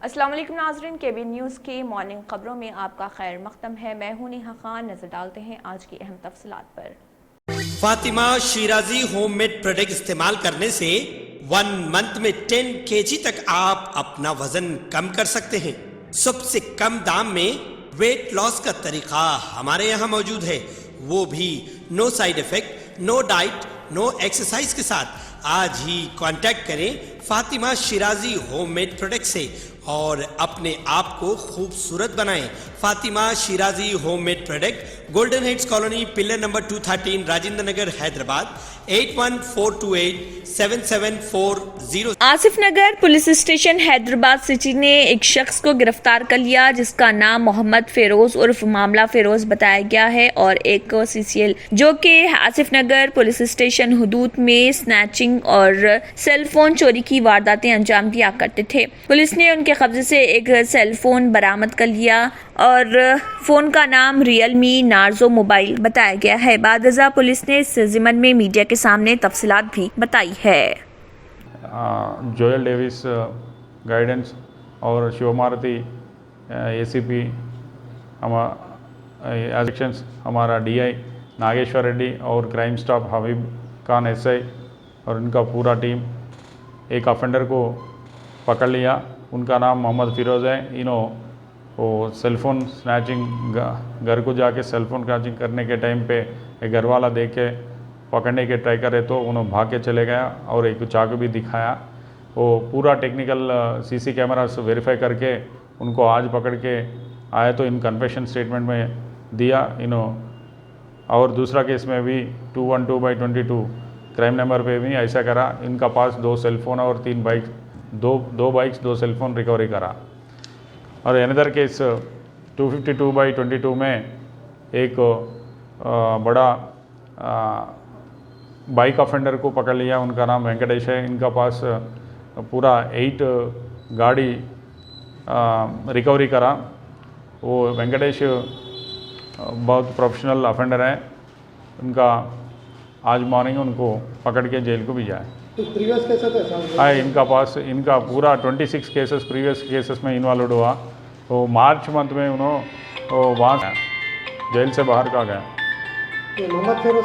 अस्सलाम वालेकुम नाज़रीन, केबी न्यूज़ की मॉर्निंग खबरों में आपका खैर मक़दम है। मैं हूं नेहा खान। नजर डालते हैं आज की अहम तफसीलात पर। फातिमा शिराजी होममेड प्रोडक्ट इस्तेमाल करने से 1 मंथ में 10 kg तक आप अपना वजन कम कर सकते हैं। सबसे कम दाम में वेट लॉस का तरीका हमारे यहाँ मौजूद है, वो भी no side effect, no diet, no exercise के साथ। आज ही कांटेक्ट करें फातिमा शिराजी होममेड प्रोडक्ट से और अपने आप को खूबसूरत बनाएं। Fatima Shirazi homemade product, golden heads colony, pillar number 213, Rajendra Nagar, Hyderabad 8142877440। Asif Nagar police station Hyderabad city ने एक शख्स को गिरफ्तार कर लिया जिसका नाम मोहम्मद फेरोज उर्फ मामला फेरोज बताया गया है और एक CCL जो कि आसिफ नगर पुलिस स्टेशन हुदूद में स्नैचिंग और सेल फोन चोरी की वारदातें अंजाम दिया करते थे। पुलिस ने उनके कब्जे से एक सेल फोन बरामद कर लिया और फोन का नाम रियलमी नार्जो मोबाइल बताया गया है। बादजा पुलिस ने इस ज़िमन में मीडिया के सामने तफसीलात भी बताई है। जोयल डेविस गाइडेंस और शिवमारती ACP सेक्शंस, हमारा DI नागेश्वर रेड्डी और क्राइम स्टाफ हबीब खान SI और इनका पूरा टीम एक ऑफेंडर को पकड़ लिया। उनका नाम मोहम्मद फिरोज़ है। वो सेलफ़ोन स्नैचिंग, घर को जाके सेलफ़ोन स्नैचिंग करने के टाइम पे एक घर वाला देख के पकड़ने के ट्राई करे तो उन्होंने भाग के चले गया और एक चाकू भी दिखाया। वो पूरा टेक्निकल CC कैमरा से वेरीफाई करके उनको आज पकड़ के आए तो इन कन्फेशन स्टेटमेंट में दिया। और दूसरा केस में भी 212/22 क्राइम नंबर पे भी ऐसा करा। इनका पास 2 सेलफ़ोन और 3 बाइक, 2 बाइक्स, 2 सेलफ़ोन रिकवरी करा। और अनदर केस 252/22 में एक बड़ा बाइक ऑफेंडर को पकड़ लिया। उनका नाम वेंकटेश है। इनका पास पूरा 8 गाड़ी रिकवरी करा। वो वेंकटेश बहुत प्रोफेशनल ऑफेंडर है। उनका आज मॉर्निंग उनको पकड़ के जेल को भी जाए। तो प्रीवियस केसेस है इनका पास, इनका पूरा 26 केसेस प्रीवियस केसेस में इन्वॉल्व हुआ। तो मार्च मंथ में उन्होंने वहाँ जेल से बाहर का गया। मोहम्मद फेरोज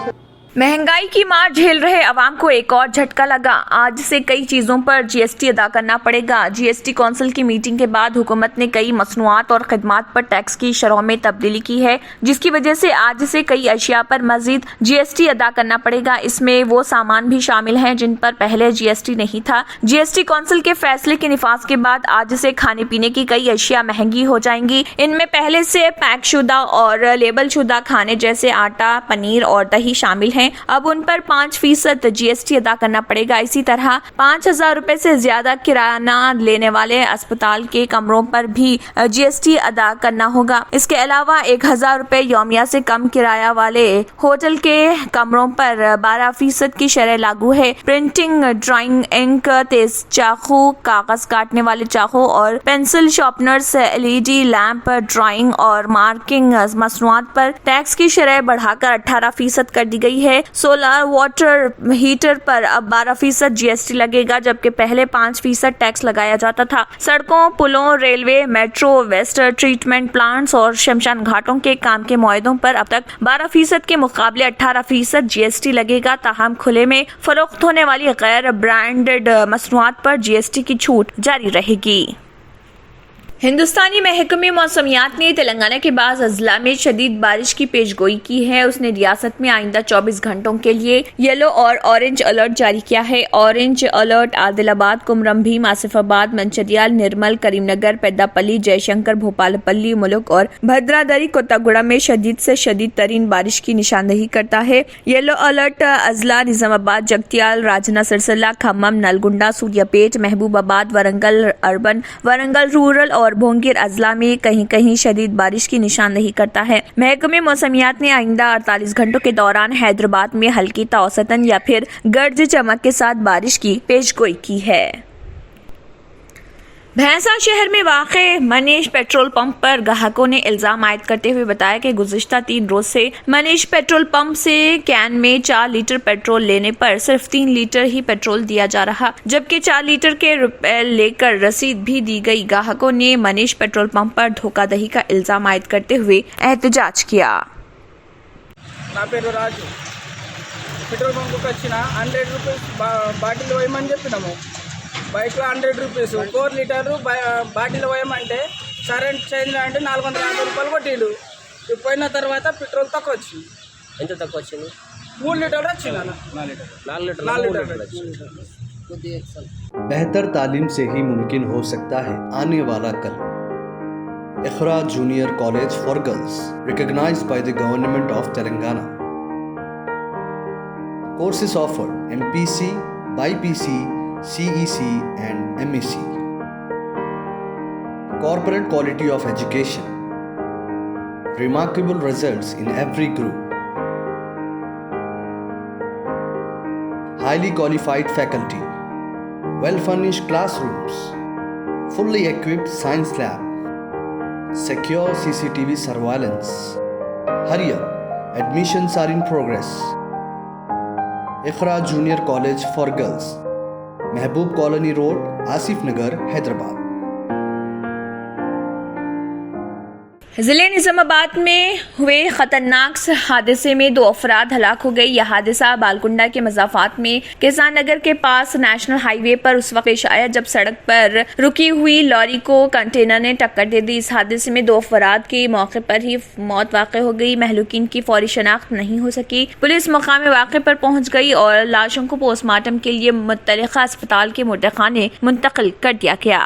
महंगाई की मार झेल रहे अवाम को एक और झटका लगा। आज से कई चीजों पर GST अदा करना पड़ेगा। GST काउंसिल की मीटिंग के बाद हुकूमत ने कई मसनूआत और खदमात पर टैक्स की शरहों में तब्दीली की है, जिसकी वजह से आज से कई अशिया पर मजीद GST अदा करना पड़ेगा। इसमें वो सामान भी शामिल हैं जिन पर पहले GST नहीं था। GST काउंसिल के फैसले के निफाज के बाद आज से खाने पीने की कई अशिया महंगी हो जाएंगी। इनमें पहले से पैक शुदा और लेबल शुदा खाने जैसे आटा, पनीर और दही शामिल हैं। अब उन पर 5% GST अदा करना पड़ेगा। इसी तरह 5,000 रुपए से ज्यादा किराना लेने वाले अस्पताल के कमरों पर भी GST अदा करना होगा। इसके अलावा 1,000 रुपए यौमिया से कम किराया वाले होटल के कमरों पर 12% की शरह लागू है। प्रिंटिंग, ड्राइंग इंक, तेज चाकू, कागज काटने वाले चाकू और pencil sharpeners, LED lamp, drawing और मार्किंग मसनूआत पर टैक्स की शरह बढ़ाकर 18% कर दी गई है। सोलर वाटर हीटर पर अब 12% GST लगेगा, जबकि पहले 5% टैक्स लगाया जाता था। सड़कों, पुलों, railway, metro, waste treatment plants और शमशान घाटों के काम के मुआहदों पर अब तक 12% के मुकाबले 18% GST लगेगा। ताहम खुले में फरोख्त होने वाली गैर ब्रांडेड मसनूआत पर GST की छूट जारी रहेगी। हिंदुस्तानी महकमे मौसमियात ने तेलंगाना के बाद अजला में शदीद बारिश की पेशगोई की है। उसने रियासत में आइंदा 24 घंटों के लिए येलो और ऑरेंज अलर्ट जारी किया है। ऑरेंज अलर्ट आदिलाबाद, कुमरम भीम, आसिफाबाद, मंचिर्याल, निर्मल, करीमनगर, पेद्दापल्ली, जयशंकर, भोपालपल्ली, मुलुक और भद्रादरी कोत्तागुड़ा में शदीद से शदीद तरीन बारिश की निशानदही करता है। येलो अलर्ट अजला, निजामाबाद, जगतियाल, राजना, सिरसिला, खम्मम, नलगुंडा, सूर्यापेट, महबूबाबाद, वरंगल अर्बन, वरंगल रूरल और भोंगिर अजला में कहीं कहीं शदीद बारिश की निशानदही करता है। महकमे मौसमियात ने आइंदा 48 घंटों के दौरान हैदराबाद में हल्की औसतन या फिर गर्ज चमक के साथ बारिश की पेशगोई की है। भैंसा शहर में वाक़े मनीष पेट्रोल पंप पर ग्राहकों ने इल्जाम आयद करते हुए बताया कि गुज़िश्ता 3 रोज से मनीष पेट्रोल पंप से कैन में 4 लीटर पेट्रोल लेने पर सिर्फ 3 लीटर ही पेट्रोल दिया जा रहा, जबकि 4 लीटर के रुपए लेकर रसीद भी दी गई। ग्राहकों ने मनीष पेट्रोल पंप पर धोखाधड़ी का इल्जाम आयद करते हुए एहतजाज किया। నా పేరు రాజు. పెట్రోల్ బంకుకి వచ్చిన 100 రూపీస్ బాటిల్ పోయమని చెప్పినాము. బైక్లో 100 రూపీస్ 4 లీటర్లు బాటిల్ పోయమంటే సరే చేంజ్ అంటే 450 రూపాయలు కొట్టిండు. పోయిన తర్వాత పెట్రోల్ తక్కువ వచ్చింది. ఎంత తక్కువ వచ్చింది? 3 లీటర్లు వచ్చింది అన్న. 4 లీటర్లు. बेहतर तालीम से ही मुमकिन हो सकता है आने वाला कल। Iqra junior college for girls, recognized by the Government of Telangana. Courses offered: MPC, BPC, CEC and MEC. Corporate quality of education. Remarkable results in every group. Highly qualified faculty. Well-furnished classrooms. Fully equipped science lab. Secure CCTV surveillance. Hurry up, admissions are in progress. Ikhra Junior College for Girls, Mehboob Colony Road, Asif Nagar, Hyderabad. जिले निजामाबाद में हुए खतरनाक हादसे में 2 अफराद हलाक हो गए। यह हादसा बालकुंडा के मज़ाफ़ात में किसान नगर के पास नेशनल हाईवे पर उस वक्त पेश आया जब सड़क पर रुकी हुई लॉरी को कंटेनर ने टक्कर दे दी। इस हादसे में 2 अफराद की मौके पर ही मौत वाक़ हो गई। महलूकीन की फौरी शनाख्त नहीं हो सकी। पुलिस मकाम वाक़े पर पहुंच गई और लाशों को पोस्टमार्टम के लिए मुत्तलिका अस्पताल के मोटरखाने मुंतकिल कर दिया गया।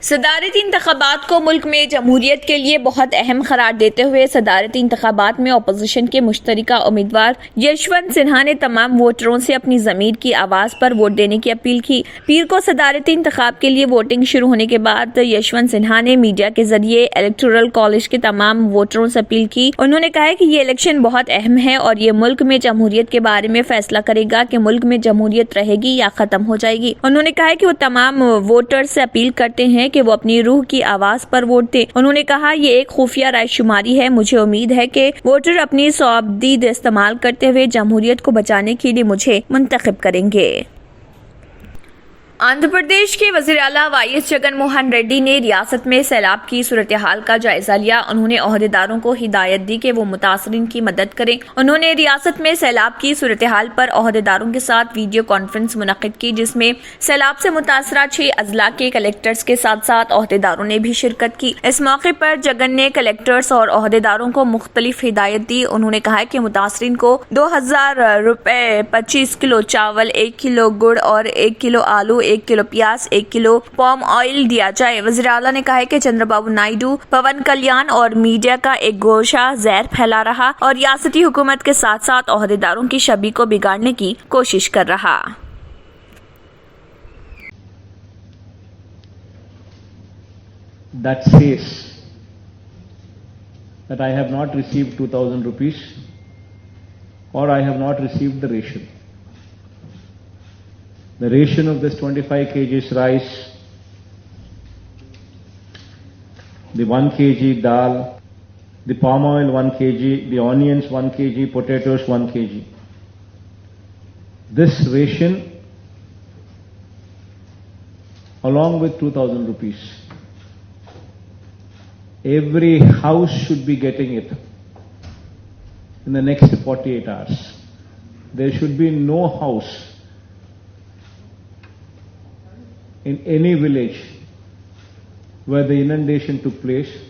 सदारती इंतखाबात को मुल्क में जमहूरियत के लिए बहुत अहम करार देते हुए सदारती इंतखाबात में अपोजिशन के मुश्तरका उम्मीदवार यशवंत सिन्हा ने तमाम वोटरों से अपनी ज़मीर की आवाज़ पर वोट देने की अपील की। पीर को सदारती इंतखाब के लिए वोटिंग शुरू होने के बाद यशवंत सिन्हा ने मीडिया के जरिए इलेक्टोरल कॉलेज के तमाम वोटरों से अपील की। उन्होंने कहा कि ये इलेक्शन बहुत अहम है और ये मुल्क में जमहूरियत के बारे में फैसला करेगा कि मुल्क में जमहूरियत रहेगी या ख़त्म हो जाएगी। उन्होंने कहा कि वो तमाम वोटर्स से अपील करते हैं कि वो अपनी रूह की आवाज पर वोट दें। उन्होंने कहा ये एक खुफिया रायशुमारी है। मुझे उम्मीद है कि वोटर अपनी सौअबदीद इस्तेमाल करते हुए जमहूरियत को बचाने के लिए मुझे मुंतखब करेंगे। आंध्र प्रदेश के वज़ीर आला वाईएस जगन मोहन रेड्डी ने रियासत में सैलाब की सूरत हाल का जायजा लिया। उन्होंने ओहदेदारों को हिदायत दी कि वो मुतासरीन की मदद करें। उन्होंने रियासत में सैलाब की सूरत हाल पर ओहदेदारों के साथ वीडियो कॉन्फ्रेंस मुनक़िद की, जिसमें सैलाब से मुतासरा 6 अजला के कलेक्टर्स के साथ साथ ओहदेदारों ने भी शिरकत की। इस मौके पर जगन ने कलेक्टर्स और ओहदेदारों को मुख्तलिफ हिदायत दी। उन्होंने कहा कि मुतासरीन को 2000 रुपए, 25 किलो चावल, 1 किलो गुड़ और 1 किलो आलू, 1 किलो प्याज, 1 किलो पाम ऑयल दिया जाए। वज़ीर आला ने कहा कि चंद्रबाबू नायडू पवन कल्याण और मीडिया का एक गोशा जहर फैला रहा और रियासती हुकूमत के साथ साथ ओहदेदारों की छवि को बिगाड़ने की कोशिश कर रहा। That says that I have not received 2000 rupees or I have not received the ration. The ration of this 25 kg rice, the 1 kg dal, the palm oil 1 kg, the onions 1 kg, potatoes 1 kg. This ration along with 2000 rupees. Every house should be getting it in the next 48 hours. There should be no house in any village where the inundation took place.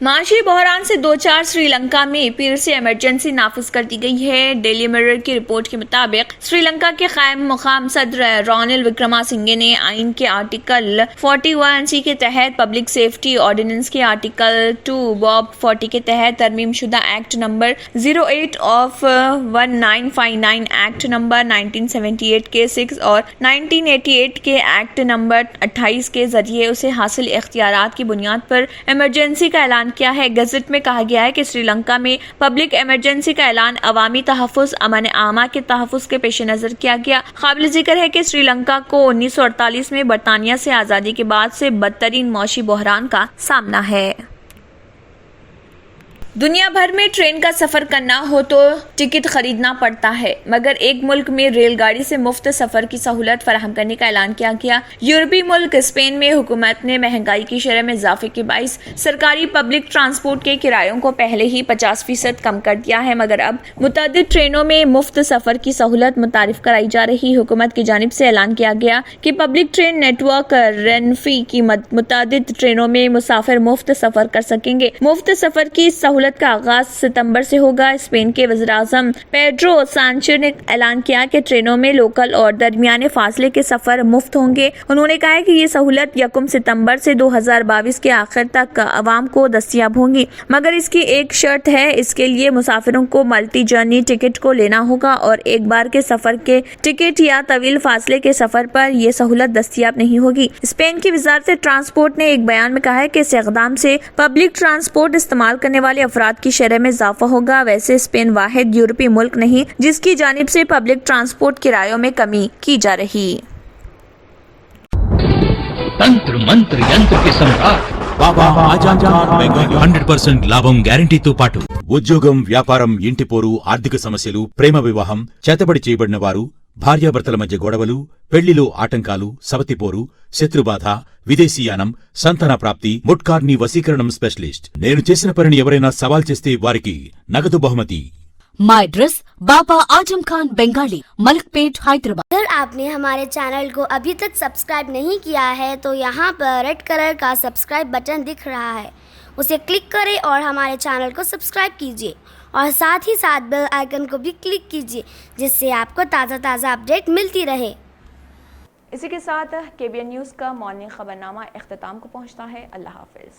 माशी बहरान से 2-4 श्रीलंका में फिर से emergency नाफिज कर दी गई है। Daily mirror की रिपोर्ट के मुताबिक श्रीलंका के कायम मुकाम सदर रानिल विक्रमासिंघे ने आइन के आर्टिकल 41C के तहत पब्लिक सेफ्टी ऑर्डिनेंस के आर्टिकल 2 बॉब 40 के तहत तरमीम शुदा act number 08 of 1959, act number 1978 के 6 और 1988 के एक्ट नंबर 28 के जरिए उसे हासिल इख्तियारात की बुनियाद पर इमरजेंसी का ऐलान ऐलान किया है। गजट में कहा गया है कि श्रीलंका में पब्लिक इमरजेंसी का ऐलान अवामी तहफ़्फ़ुज़ अमन आमा के तहफ़्फ़ुज़ के पेश नज़र किया गया। काबिल ज़िक्र है कि श्रीलंका को 1948 में बरतानिया से आज़ादी के बाद से बदतरीन मौशी बहरान का सामना है। दुनिया भर में ट्रेन का सफर करना हो तो टिकट खरीदना पड़ता है, मगर एक मुल्क में रेलगाड़ी से मुफ्त सफर की सहूलत फराहम करने का ऐलान किया गया। यूरोपीय मुल्क स्पेन में हुकूमत ने महंगाई की शरह में इजाफे के बाइस सरकारी पब्लिक ट्रांसपोर्ट के किरायों को पहले ही 50% कम कर दिया है, मगर अब मुतअद्दिद ट्रेनों में मुफ्त सफर की सहूलत मुतारिफ कराई जा रही। हुकूमत की जानिब से ऐलान किया गया कि पब्लिक ट्रेन नेटवर्क रेनफी की मुतअद्दिद ट्रेनों में मुसाफिर मुफ्त सफर कर सकेंगे। मुफ्त सफर की सहूलत का आगाज सितंबर से होगा। स्पेन के वज़ीर-ए-आज़म पेड्रो सांचेज़ ने ऐलान किया कि ट्रेनों में लोकल और दरमियाने फासले के सफर मुफ्त होंगे। उन्होंने कहा कि ये सहूलत 1 सितंबर से 2022 के आखिर तक आवाम को दस्तियाब होंगी, मगर इसकी एक शर्त है, इसके लिए मुसाफिरों को मल्टी जर्नी टिकट को लेना होगा और एक बार के सफर के टिकट या तवील फासले के सफर पर यह सहूलत दस्तियाब नहीं होगी। स्पेन की वज़ारत ट्रांसपोर्ट ने एक बयान में कहा है कि इस इक़दाम से पब्लिक ट्रांसपोर्ट इस्तेमाल करने वाले अफराद की शरह में इजाफा होगा। वैसे स्पेन वाहिद यूरोपीय मुल्क नहीं जिसकी जानिब से पब्लिक ट्रांसपोर्ट किरायों में कमी की जा रही। తంత్ర మంత్ర యంత్ర के सम्राट బాబా ఆజాద్ ఖాన్ బెంగాలీ 100% లాభం గ్యారంటీతో పాటు ఉద్యోగం, వ్యాపారం, ఇంటి పోరు, ఆర్థిక సమస్యలు, ప్రేమ వివాహం, చేతబడి చేయబడిన వారు, భార్యాభర్తల మధ్య గొడవలు, పెళ్లిలో ఆటంకాలు, సవతిపోరు, శత్రుబాధ, విదేశీయానం, సంతాన ప్రాప్తి, ముట్కార్ని వశీకరణం స్పెషలిస్ట్. నేను చేసిన పనిని ఎవరైనా సవాల్ చేస్తే వారికి నగదు బహుమతి. माय एड्रेस बाबा आजम खान बंगाली, मलकपेट, हैदराबाद। अगर आपने हमारे चैनल को अभी तक सब्सक्राइब नहीं किया है तो यहाँ पर रेड कलर का सब्सक्राइब बटन दिख रहा है, उसे क्लिक करें और हमारे चैनल को सब्सक्राइब कीजिए और साथ ही साथ बेल आइकन को भी क्लिक कीजिए, जिससे आपको ताज़ा अपडेट मिलती रहे। इसी के साथ KBN न्यूज़ का मॉर्निंग खबरनामा इख्तिताम को पहुँचता है। अल्लाह हाफिज़।